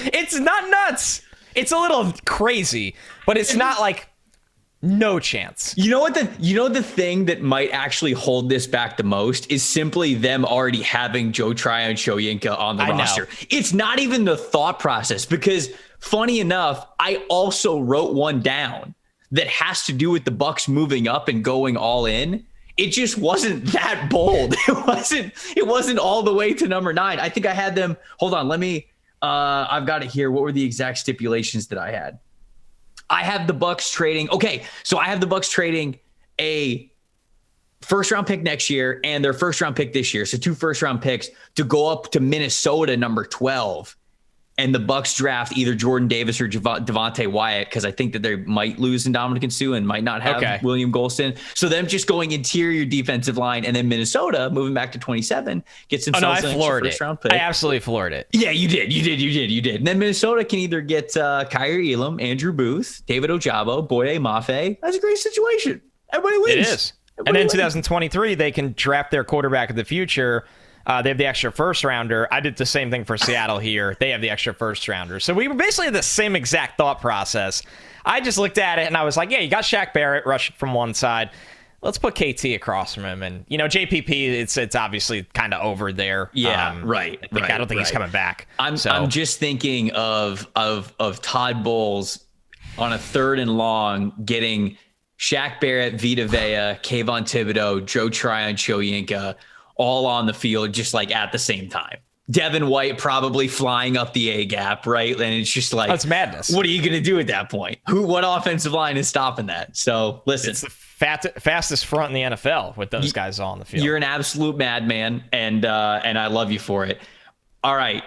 It's not nuts. It's a little crazy, but it's not like no chance. You know the thing that might actually hold this back the most is simply them already having Joe Tryon Shoyinka on the roster. It's not even the thought process, because funny enough, I also wrote one down that has to do with the Bucks moving up and going all in. It just wasn't that bold. It wasn't all the way to number 9. I think I had them. Hold on. Let me, I've got it here. What were the exact stipulations that I had? I have the Bucks trading. Okay. So I have the Bucks trading a first round pick next year and their first round pick this year. So 2 first round picks to go up to Minnesota, number 12. And the Bucks draft either Jordan Davis or Devontae Wyatt, because I think that they might lose in Dominican Sue and might not have William Golston. So them just going interior defensive line, and then Minnesota moving back to 27 gets themselves an first round pick. I absolutely floored it. Yeah, you did. And then Minnesota can either get Kyrie Elam, Andrew Booth, David Ojabo, Boye Mafe. That's a great situation. Everybody wins. It is. And then 2023, they can draft their quarterback of the future. They have the extra first rounder. I did the same thing for Seattle here. They have the extra first rounder. So we were basically the same exact thought process. I just looked at it and I was like, yeah, you got Shaq Barrett rushing from one side. Let's put KT across from him. And, JPP, it's obviously kind of over there. Yeah, right. I don't think he's coming back. I'm just thinking of Todd Bowles on a 3rd and long getting Shaq Barrett, Vita Vea, Kayvon Thibodeau, Joe Tryon, Shoyinka all on the field just like at the same time. Devin White probably flying up the A gap, right? And it's just like, that's madness. What are you going to do at that point? What offensive line is stopping that? So listen, it's the fastest front in the NFL with those guys all on the field. You're an absolute madman, and I love you for it. All right,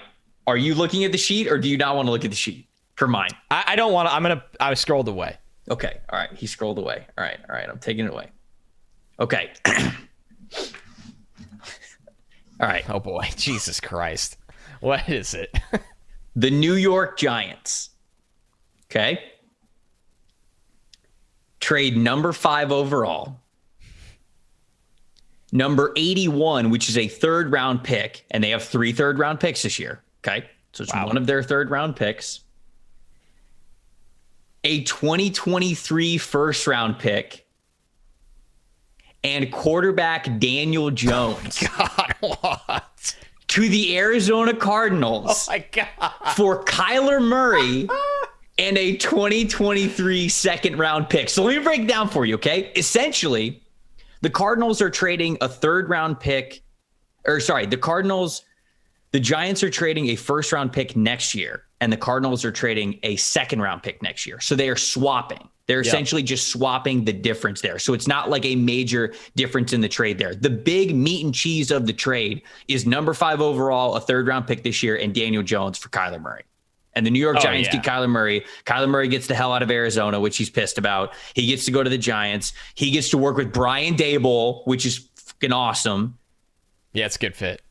are you looking at the sheet, or do you not want to look at the sheet for mine? I don't want to. I scrolled away. Okay, all right. He scrolled away. All right. I'm taking it away. Okay. All right. Oh boy, Jesus Christ. What is it? The New York Giants. Okay. Trade number 5 overall. Number 81, which is a 3rd round pick, and they have 3 3rd round picks this year. Okay. So it's one of their 3rd round picks. A 2023 1st round pick. And quarterback Daniel Jones. God, what? To the Arizona Cardinals. Oh, my God. For Kyler Murray and a 2023 2nd round pick. So let me break it down for you, okay? Essentially, the Cardinals are trading a 3rd round pick. The Giants are trading a 1st round pick next year. And the Cardinals are trading a 2nd round pick next year. So they are swapping. They're essentially just swapping the difference there. So it's not like a major difference in the trade there. The big meat and cheese of the trade is number 5 overall, a 3rd round pick this year, and Daniel Jones for Kyler Murray. And the New York Giants get Kyler Murray. Kyler Murray gets the hell out of Arizona, which he's pissed about. He gets to go to the Giants. He gets to work with Brian Daboll, which is fucking awesome. Yeah, it's a good fit.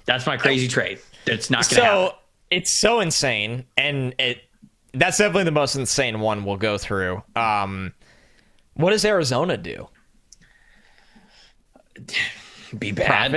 That's my crazy trade. That's not going to happen. It's so insane, and that's definitely the most insane one we'll go through. What does Arizona do? Be bad.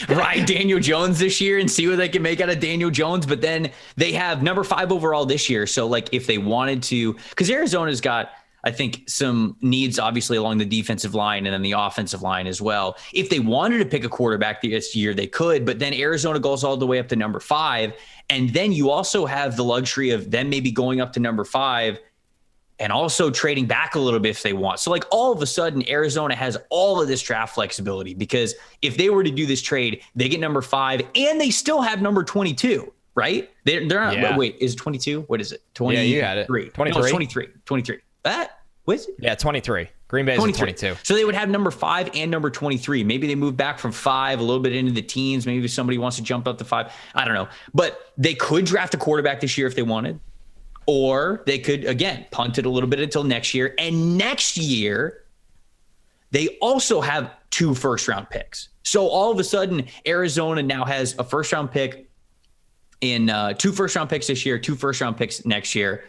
Ride Daniel Jones this year and see what they can make out of Daniel Jones. But then they have number 5 overall this year. So like if they wanted to, because Arizona's got, I think, some needs obviously along the defensive line and then the offensive line as well. If they wanted to pick a quarterback this year, they could, but then Arizona goes all the way up to number 5. And then you also have the luxury of them maybe going up to number 5 and also trading back a little bit if they want. So like all of a sudden, Arizona has all of this draft flexibility, because if they were to do this trade, they get number 5 and they still have number 22, right? They're not, wait, is it 22? What is it? 23? Yeah, you got it. 23. No, it's 23. What is it? Yeah, 23. Green Bay's 22. So they would have number 5 and number 23. Maybe they move back from 5 a little bit into the teens. Maybe somebody wants to jump up to 5. I don't know. But they could draft a quarterback this year if they wanted. Or they could, again, punt it a little bit until next year. And next year, they also have 2 first-round picks. So all of a sudden, Arizona now has a first-round pick in 2 first-round picks this year, 2 first-round picks next year.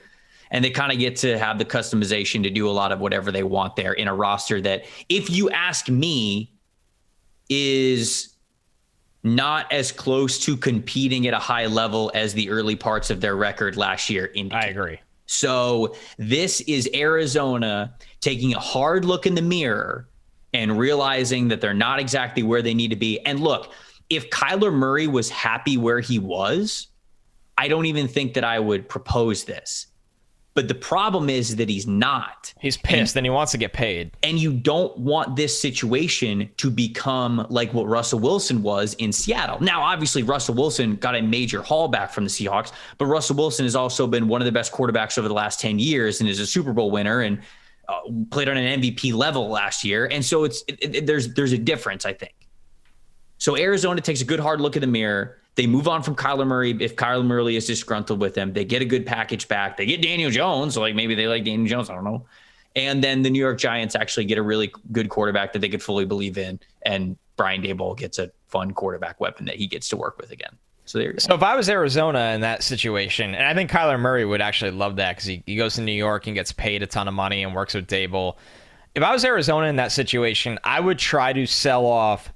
And they kind of get to have the customization to do a lot of whatever they want there in a roster that, if you ask me, is not as close to competing at a high level as the early parts of their record last year indicated. I agree. So this is Arizona taking a hard look in the mirror and realizing that they're not exactly where they need to be. And look, if Kyler Murray was happy where he was, I don't even think that I would propose this. But the problem is that he's not. He's pissed and he wants to get paid. And you don't want this situation to become like what Russell Wilson was in Seattle. Now, obviously, Russell Wilson got a major haul back from the Seahawks, but Russell Wilson has also been one of the best quarterbacks over the last 10 years and is a Super Bowl winner and played on an MVP level last year. And so there's a difference, I think. So Arizona takes a good hard look in the mirror. They move on from Kyler Murray. If Kyler Murray is disgruntled with them, they get a good package back. They get Daniel Jones. So like maybe they like Daniel Jones. I don't know. And then the New York Giants actually get a really good quarterback that they could fully believe in. And Brian Daboll gets a fun quarterback weapon that he gets to work with again. So there you go. So if I was Arizona in that situation, and I think Kyler Murray would actually love that because he goes to New York and gets paid a ton of money and works with Daboll. if I was Arizona in that situation, I would try to sell off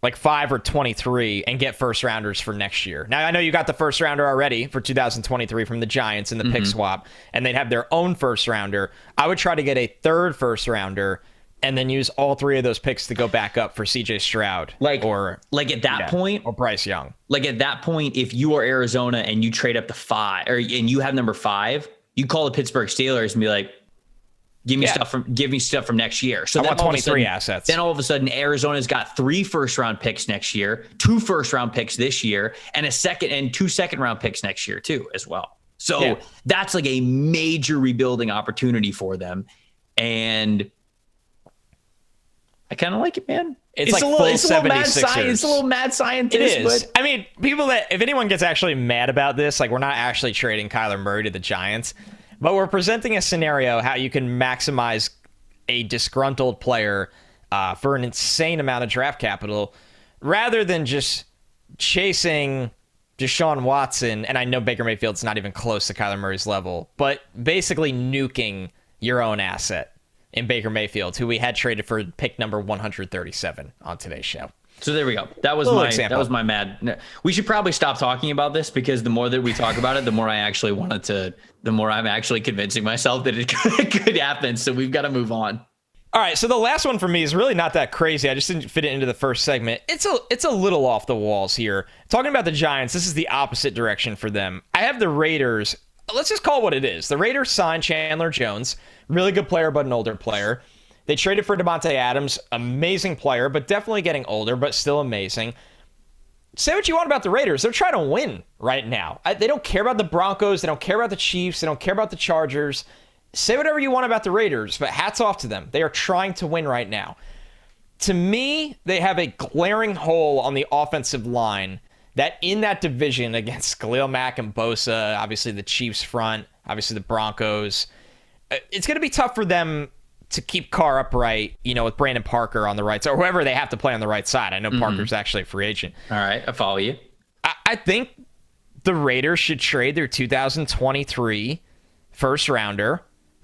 like 5 or 23 and get first rounders for next year. Now, I know you got the first rounder already for 2023 from the Giants in the pick swap, and they'd have their own first rounder. I would try to get a third first rounder and then use all 3 of those picks to go back up for CJ Stroud. At that point, or Bryce Young. Like at that point, if you are Arizona and you trade up to 5 and you have number 5, you call the Pittsburgh Steelers and be like, give me stuff from next year. So I want 23 assets. Then all of a sudden, Arizona's got 3 first-round picks next year, 2 first-round picks this year, and 2 second-round picks next year too, as well. So that's like a major rebuilding opportunity for them, and I kind of like it, man. It's like full 76ers. It's a little mad scientist. It is. But I mean, if anyone gets actually mad about this, like we're not actually trading Kyler Murray to the Giants. But we're presenting a scenario how you can maximize a disgruntled player for an insane amount of draft capital rather than just chasing Deshaun Watson. And I know Baker Mayfield's not even close to Kyler Murray's level, but basically nuking your own asset in Baker Mayfield, who we had traded for pick number 137 on today's show. So there we go. That was my mad. We should probably stop talking about this because the more that we talk about it, the more I actually the more I'm actually convincing myself that it could happen. So we've got to move on. All right. So the last one for me is really not that crazy. I just didn't fit it into the first segment. It's a little off the walls here. Talking about the Giants, this is the opposite direction for them. I have the Raiders. Let's just call it what it is. The Raiders signed Chandler Jones, really good player, but an older player. They traded for Devontae Adams, amazing player, but definitely getting older, but still amazing. Say what you want about the Raiders. They're trying to win right now. They don't care about the Broncos. They don't care about the Chiefs. They don't care about the Chargers. Say whatever you want about the Raiders, but hats off to them. They are trying to win right now. To me, they have a glaring hole on the offensive line that in that division against Khalil Mack and Bosa, obviously the Chiefs front, obviously the Broncos, it's going to be tough for them to keep Carr upright, with Brandon Parker on the right side, or whoever they have to play on the right side. I know Parker's actually a free agent. All right, I follow you. I think the Raiders should trade their 2023 first rounder,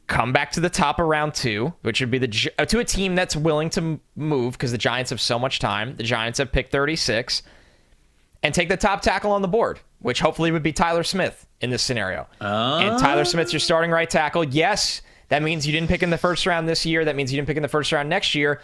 come back to the top of round 2, which would be to a team that's willing to move because the Giants have so much time. The Giants have picked 36, and take the top tackle on the board, which hopefully would be Tyler Smith in this scenario. And Tyler Smith's your starting right tackle. Yes, that means you didn't pick in the first round this year. That means you didn't pick in the first round next year.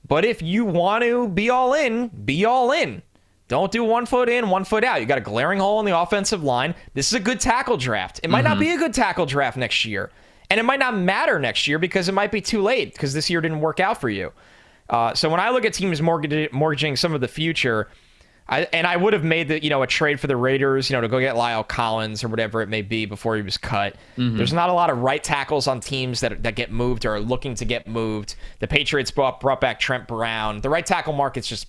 But if you want to be all in, be all in. Don't do 1 foot in, 1 foot out. You got a glaring hole in the offensive line. This is a good tackle draft. It might not be a good tackle draft next year. And it might not matter next year because it might be too late because this year didn't work out for you. So when I look at teams mortgaging some of the future, I would have made a trade for the Raiders, to go get Lyle Collins or whatever it may be before he was cut. There's not a lot of right tackles on teams that get moved or are looking to get moved. The Patriots brought back Trent Brown. The right tackle market's just,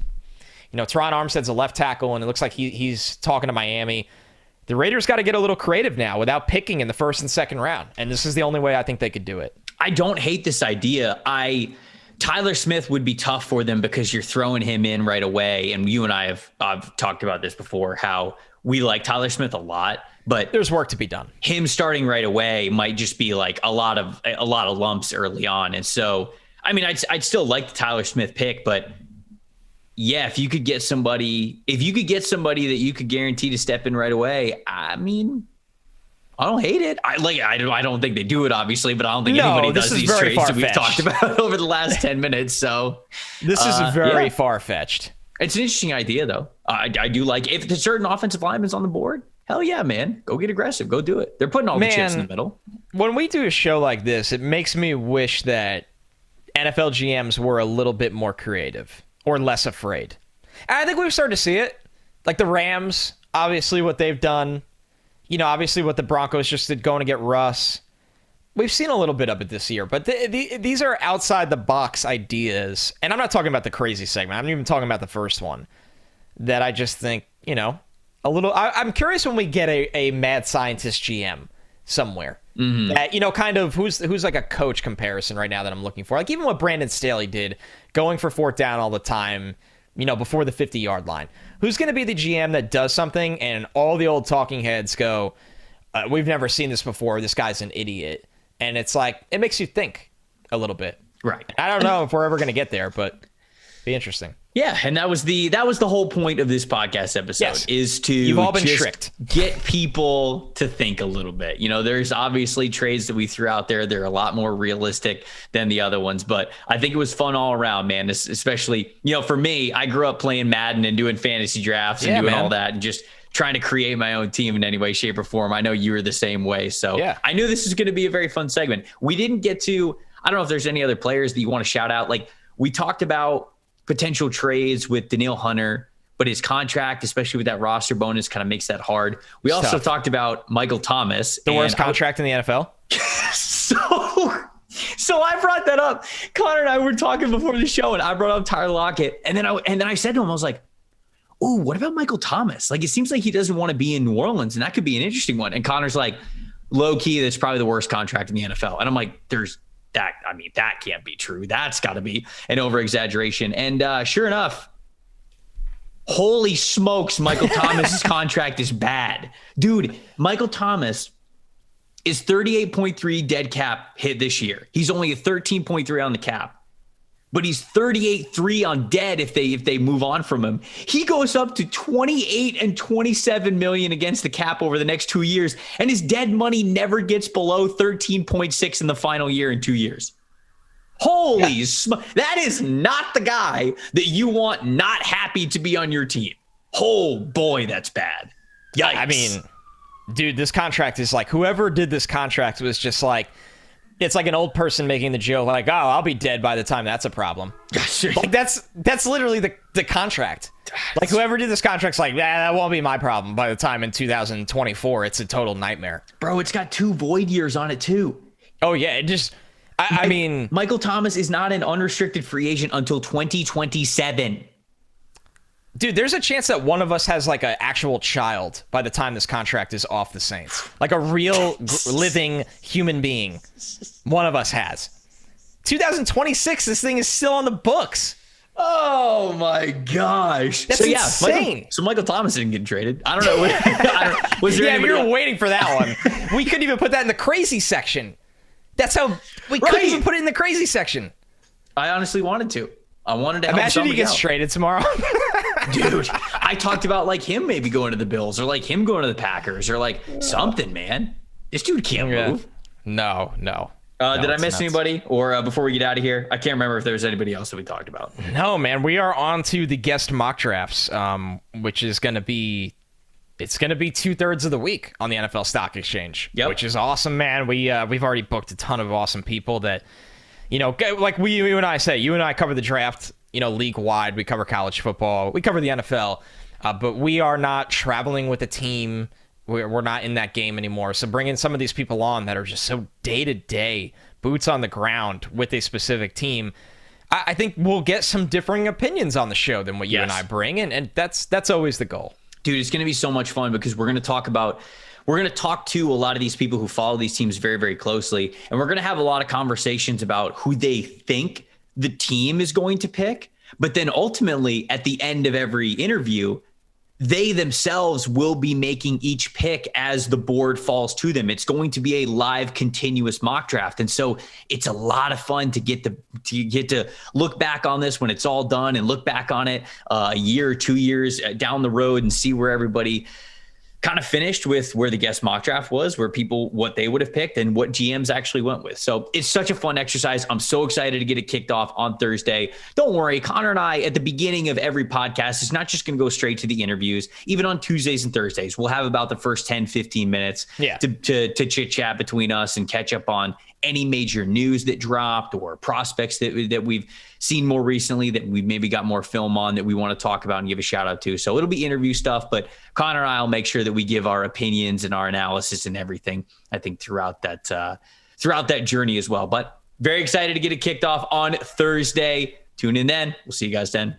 Teron Armstead's a left tackle, and it looks like he's talking to Miami. The Raiders got to get a little creative now without picking in the first and second round, and this is the only way I think they could do it. I don't hate this idea. Tyler Smith would be tough for them because you're throwing him in right away. And you and I have talked about this before, how we like Tyler Smith a lot, but there's work to be done. Him starting right away might just be like a lot of lumps early on. And so, I mean, I'd still like the Tyler Smith pick, but yeah, if you could get somebody that you could guarantee to step in right away, I mean, I don't hate it. I don't think they do it, obviously, but I don't think anybody does these trades that we've talked about over the last 10 minutes. So this is very far-fetched. It's an interesting idea, though. I do like if the certain offensive lineman's on the board. Hell yeah, man. Go get aggressive. Go do it. They're putting all the chips in the middle. When we do a show like this, it makes me wish that NFL GMs were a little bit more creative or less afraid. And I think we've started to see it. Like the Rams, obviously what they've done. Obviously what the Broncos just did going to get Russ. We've seen a little bit of it this year, but these are outside the box ideas. And I'm not talking about the crazy segment. I'm not even talking about the first one that I just think, a little, I'm curious when we get a mad scientist GM somewhere that, kind of who's like a coach comparison right now that I'm looking for. Like even what Brandon Staley did, going for fourth down all the time, before the 50-yard line. Who's going to be the GM that does something and all the old talking heads go, we've never seen this before. This guy's an idiot. And it's like, it makes you think. a little bit. Right. I don't know if we're ever going to get there, but be interesting. Yeah, and that was the whole point of this podcast episode, is to You've all been tricked. Get people to think a little bit. There's obviously trades that we threw out there. They're a lot more realistic than the other ones, but I think it was fun all around, man. Especially, for me, I grew up playing Madden and doing fantasy drafts and doing all that and just trying to create my own team in any way, shape, or form. I know you were the same way. So I knew this was going to be a very fun segment. We didn't get to, I don't know if there's any other players that you want to shout out. Like, we talked about potential trades with Danielle Hunter, but his contract, especially with that roster bonus, kind of makes that hard. We also talked about Michael Thomas. The worst contract in the NFL. So I brought that up. Connor and I were talking before the show, and I brought up Tyler Lockett. And then I said to him, I was like, ooh, what about Michael Thomas? Like, it seems like he doesn't want to be in New Orleans, and that could be an interesting one. And Connor's like, low key, that's probably the worst contract in the NFL. And I'm like, that can't be true. That's got to be an over exaggeration. And sure enough, holy smokes, Michael Thomas's contract is bad. Dude, Michael Thomas is 38.3 dead cap hit this year. He's only a 13.3 on the cap, but he's 38.3 on dead if they move on from him. He goes up to 28 and 27 million against the cap over the next 2 years, and his dead money never gets below 13.6 in the final year in 2 years. Holy that is not the guy that you want not happy to be on your team. Oh boy, that's bad. Yikes. I mean, dude, this contract is like, whoever did this contract was just like, it's like an old person making the joke like, oh, I'll be dead by the time that's a problem. Like, that's literally the contract. Like, whoever did this contract's like, that won't be my problem by the time in 2024. It's a total nightmare. Bro, it's got 2 void years on it too. Oh yeah, it just I mean, Michael Thomas is not an unrestricted free agent until 2027. Dude, there's a chance that one of us has like an actual child by the time this contract is off the Saints. Like a real living human being. One of us has. 2026, this thing is still on the books. Oh my gosh. That's insane. Michael Thomas didn't get traded. I don't know. Was there you were waiting for that one. We couldn't even put that in the crazy section. That's how we couldn't even put it in the crazy section. I honestly wanted to. I wanted to help Imagine he gets traded tomorrow. Dude, I talked about like him maybe going to the Bills or like him going to the Packers or like something, man. This dude can't move. No. Did I miss anybody? Or before we get out of here, I can't remember if there was anybody else that we talked about. No, man. We are on to the guest mock drafts, which is going to be... It's going to be 2/3 of the week on the NFL Stock Exchange, which is awesome, man. We've already booked a ton of awesome people that, like you and I say, you and I cover the draft, league wide. We cover college football. We cover the NFL, but we are not traveling with a team. We're not in that game anymore. So bringing some of these people on that are just so day-to-day, boots on the ground with a specific team, I think we'll get some differing opinions on the show than what you and I bring, and that's always the goal. Dude, it's going to be so much fun because we're going to talk to a lot of these people who follow these teams very, very closely. And we're going to have a lot of conversations about who they think the team is going to pick. But then ultimately, at the end of every interview, they themselves will be making each pick as the board falls to them. It's going to be a live, continuous mock draft. And so it's a lot of fun to get to look back on this when it's all done and look back on it a year or 2 years down the road and see where everybody kind of finished with where the guest mock draft was, where people, what they would have picked and what GMs actually went with. So it's such a fun exercise. I'm so excited to get it kicked off on Thursday. Don't worry, Connor and I, at the beginning of every podcast, it's not just going to go straight to the interviews. Even on Tuesdays and Thursdays, we'll have about the first 10, 15 minutes to chit chat between us and catch up on any major news that dropped or prospects that we've seen more recently that we've maybe got more film on that we want to talk about and give a shout out to. So it'll be interview stuff, but Connor and I will make sure that we give our opinions and our analysis and everything, I think, throughout that journey as well. But very excited to get it kicked off on Thursday. Tune in then. We'll see you guys then.